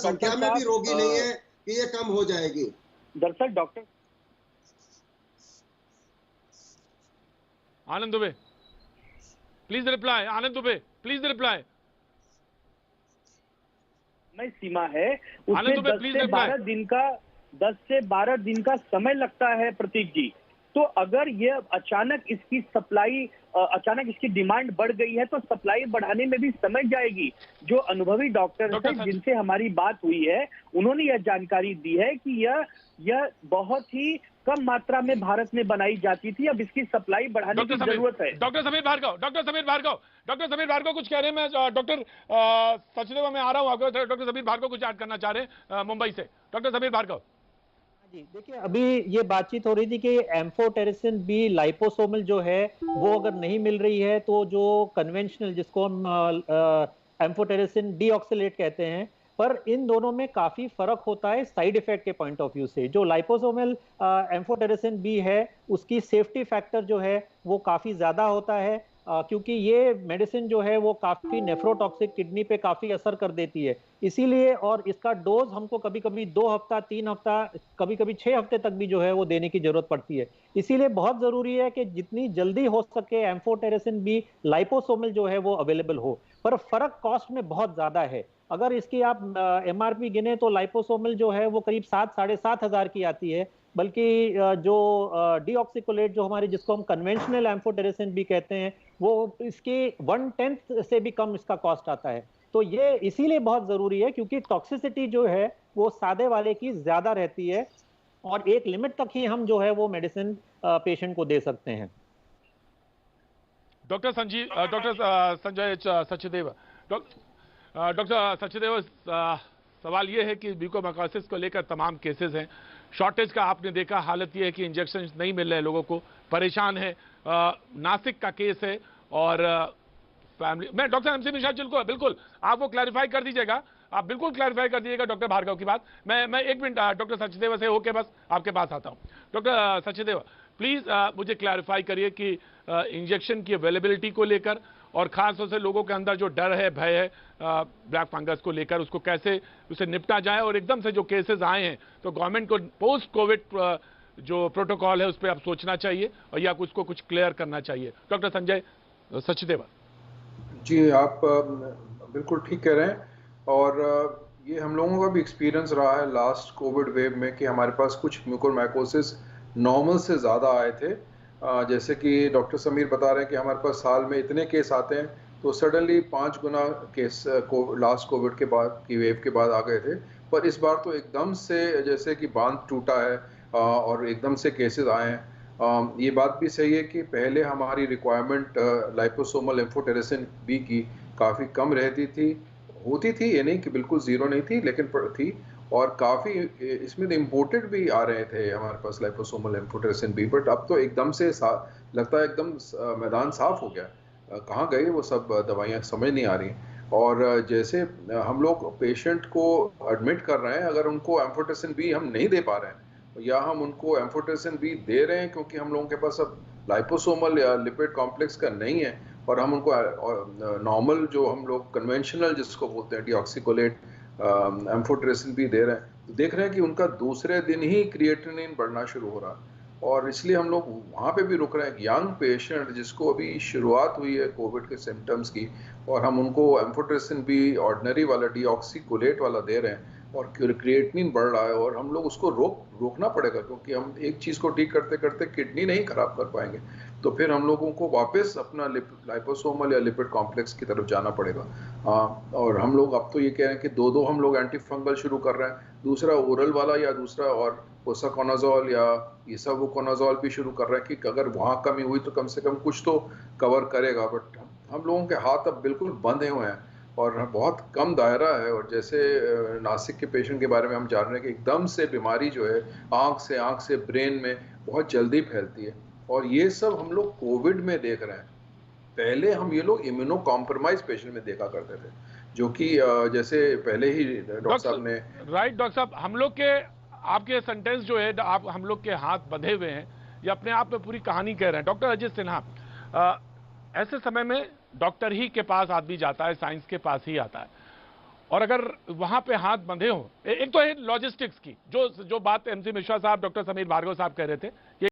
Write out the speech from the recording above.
संख्या में भी रोगी नहीं है कि ये कम हो जाएगी। दरअसल doctor Anand Dubey please reply, Anand Dubey please reply. सीमा है उसमें 10 से 12 दिन का समय लगता है प्रतीक जी। तो अगर ये अचानक इसकी सप्लाई, अचानक इसकी डिमांड बढ़ गई है तो सप्लाई बढ़ाने में भी समय जाएगी। जो अनुभवी डॉक्टर हैं जिनसे हमारी बात हुई है, उन्होंने यह जानकारी दी है कि यह बहुत ही कम मात्रा में भारत में बनाई जाती थी, अब इसकी सप्लाई बढ़ाने की जरूरत है। डॉक्टर समीर भार्गव कुछ कह रहे हैं। मैं डॉक्टर सचदेवा में आ रहा हूं, डॉक्टर समीर भार्गव कुछ ऐड करना चाह रहे हैं मुंबई से। डॉक्टर समीर भार्गव जी, देखिए अभी ये बातचीत हो रही थी कि एम्फोटेरिसिन बी लाइपोसोमल जो है वो अगर नहीं मिल रही है तो जो कन्वेंशनल, जिसको हम एम्फोटेरिसिन डीऑक्सिलेट कहते हैं, पर इन दोनों में काफी फर्क होता है साइड इफेक्ट के पॉइंट ऑफ व्यू से। जो लाइपोसोमल एम्फोटेरिसिन बी है उसकी सेफ्टी फैक्टर जो है वो काफी ज्यादा होता है, क्योंकि ये मेडिसिन जो है वो काफी नेफ्रोटॉक्सिक, किडनी पे काफी असर कर देती है, इसीलिए। और इसका डोज हमको कभी कभी 2 हफ्ता, 3 हफ्ता, कभी कभी 6 हफ्ते तक भी जो है वो देने की जरूरत पड़ती है। इसीलिए बहुत जरूरी है कि जितनी जल्दी हो सके एम्फोटेरिसिन बी लाइपोसोमल जो है वो अवेलेबल हो। पर फर्क कॉस्ट में बहुत ज्यादा है। अगर इसकी आप MRP गिने तो लाइपोसोमल जो है वो करीब 7 साढ़े 7 हजार की आती है, बल्कि जो डीऑक्सिकोलेट जो हमारे, जिसको हम कन्वेंशनल एम्फोटेरिसिन भी कहते हैं, वो इसकी 1/10 से भी कम इसका कॉस्ट आता है। तो ये इसीलिए बहुत जरूरी है क्योंकि टॉक्सिसिटी जो है वो सादे वाले की ज्यादा रहती है और एक लिमिट तक ही हम जो है वो मेडिसिन पेशेंट को दे सकते हैं। डॉक्टर संजय सचदेव, डॉक्टर सचदेव, सवाल यह है कि म्यूकोरमाइकोसिस को लेकर तमाम केसेस हैं, शॉर्टेज का आपने देखा, हालत यह है कि इंजेक्शन नहीं मिल रहे हैं, लोगों को परेशान है। नासिक का केस है और फैमिली, मैं डॉक्टर MC मिश्रा को बिल्कुल आप वो क्लैरिफाई कर दीजिएगा, आप बिल्कुल क्लैरिफाई कर दीजिएगा डॉक्टर भार्गव की बात। मैं 1 मिनट डॉक्टर सचदेव से होके बस आपके पास आता हूं। डॉक्टर सचदेव प्लीज मुझे क्लैरिफाई करिए कि इंजेक्शन की अवेलेबिलिटी को लेकर और खासतौर से लोगों के अंदर जो डर है, भय है ब्लैक फंगस को लेकर, उसको कैसे उसे निपटा जाए, और एकदम से जो केसेस आए हैं तो गवर्नमेंट को पोस्ट कोविड जो प्रोटोकॉल है उस पर आप सोचना चाहिए और या उसको कुछ क्लियर करना चाहिए। डॉक्टर संजय सचदेवा जी, आप बिल्कुल ठीक कह रहे हैं। और ये हम लोगों का भी एक्सपीरियंस रहा है लास्ट कोविड वेव में कि हमारे पास कुछ म्यूकोरमाइकोसिस नॉर्मल से ज़्यादा आए थे। जैसे कि डॉक्टर समीर बता रहे हैं कि हमारे पास साल में इतने केस आते हैं, तो सडनली 5 गुना केस लास्ट कोविड के बाद की वेव के बाद आ गए थे। पर इस बार तो एकदम से जैसे कि बांध टूटा है और एकदम से केसेस आए हैं। ये बात भी सही है कि पहले हमारी रिक्वायरमेंट लाइपोसोमल एम्फोटेरिसिन बी की काफ़ी कम रहती थी, होती थी, ये नहीं कि बिल्कुल ज़ीरो नहीं थी, लेकिन थी। और काफ़ी इसमें इम्पोर्टेड भी आ रहे थे हमारे पास लाइपोसोमल एम्फोटेरिसिन बी। बट अब तो एकदम से लगता है एकदम मैदान साफ हो गया, कहाँ गए वो सब दवाइयाँ, समझ नहीं आ रही। और जैसे हम लोग पेशेंट को एडमिट कर रहे हैं, अगर उनको एम्फोटेरिसिन बी हम नहीं दे पा रहे हैं या हम उनको एम्फोटेरिसिन बी दे रहे हैं क्योंकि हम लोगों के पास अब लाइपोसोमल या लिपिड कॉम्प्लेक्स का नहीं है, और हम उनको नॉर्मल जो हम लोग कन्वेंशनल जिसको बोलते हैं डीऑक्सिकोलेट एम्फोटेरिसिन भी दे रहे हैं, तो देख रहे हैं कि उनका दूसरे दिन ही क्रिएटिनिन बढ़ना शुरू हो रहा है। और इसलिए हम लोग वहाँ पे भी रुक रहे हैं। यंग पेशेंट जिसको अभी शुरुआत हुई है कोविड के सिम्टम्स की, और हम उनको एम्फोटेरिसिन भी ऑर्डिनरी वाला डीऑक्सिकोलेट वाला दे रहे हैं और क्रिएटिनिन बढ़ रहा है, और हम लोग उसको रोकना पड़ेगा क्योंकि हम एक चीज़ को ठीक करते करते किडनी नहीं खराब कर पाएंगे, तो फिर हम लोगों को वापस अपना लाइपोसोमल या लिपिड कॉम्प्लेक्स की तरफ जाना पड़ेगा। और हम लोग अब तो ये कह रहे हैं कि दो हम लोग एंटी फंगल शुरू कर रहे हैं, दूसरा ओरल वाला या दूसरा और पोसाकोनाजोल या इसावोकोनाजोल भी शुरू कर रहे हैं कि अगर वहाँ कमी हुई तो कम से कम कुछ तो कवर करेगा। बट हम लोगों के हाथ अब बिल्कुल बंधे हुए हैं और बहुत कम दायरा है। और जैसे नासिक के पेशेंट के बारे में हम जान रहे हैं कि एकदम से बीमारी जो है आँख से ब्रेन में बहुत जल्दी फैलती है, और ये सब हम लोग कोविड में देख रहे हैं। पहले हम ये लोग इम्यूनो कॉम्प्रोमाइज पेशेंट में देखा करते थे, जो कि जैसे पहले ही डॉक्टर साहब ने राइट। डॉक्टर साहब, हम लोग के आपके सेंटेंस जो है, आप हम लोग के हाथ बंधे हुए हैं, ये अपने आप में पूरी कहानी कह रहे हैं। डॉक्टर अजय सिन्हा, ऐसे समय में डॉक्टर ही के पास आदमी जाता है, साइंस के पास ही आता है, और अगर वहां पे हाथ बंधे हों, एक तो है लॉजिस्टिक्स की, जो बात एमसी मिश्रा साहब, डॉक्टर समीर भार्गव साहब कह रहे थे,